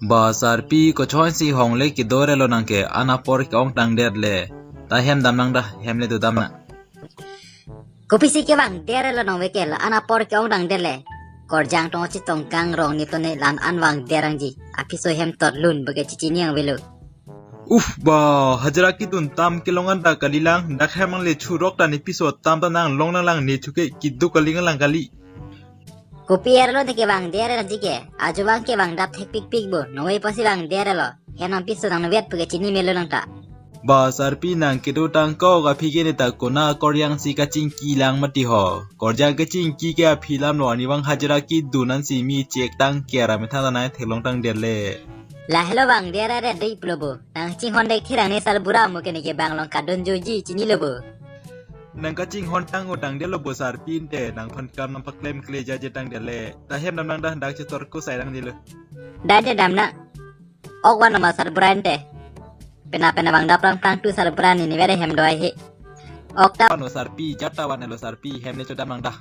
Basar pi ko chon si hong le ki dore lo nang ke ana por ke ong tang der le ta hem dam nang da hem le tu dam na Kopi si ke bang dere lo nong wekel ana por ke ong dang dele. Korjang tong chi tong kang rong ni to ne lan an wang derang ji. Api so hem tot lun bage cici niang welu. uf ba hajra ki tun tam ke longan da kalilang dak hemang le churok dan episode tam ta nang long nang lang ne chuke ki du kaling lang kali Kopi er lo ke bang dere la jike. Aju bang ke bang dap hek pik pik bo. Noe pasi bang dere lo. Henam piso nang wet bage cini melu nang ta. Basar pi nang ke du tang ko ga phi ke ne ta ko na koryang si ka ching ki lang mati ho korjang ke ching ki ke a phi lam no ani bang hajra ki du nan si mi chek tang ke ra me tha na thelong tang der le La hello bang dere re dei plobo. Nang ching hondek thirang ne sal bura mo ke ne ke bang long kadon joji cini lobo. nang ka ching hon tang o tang de lo bosar pin te nang phan kam nam paklem kle ja je tang de le ta hem nam nang da dak che tor ko sai rang ni le Dade damna. Ok wan nama sal brande. Pena bang dap rang tang tu sal brani ni were hem doai he. Ok ta pano sar pi jatta wan lo sar pi hem ne cho dam nang da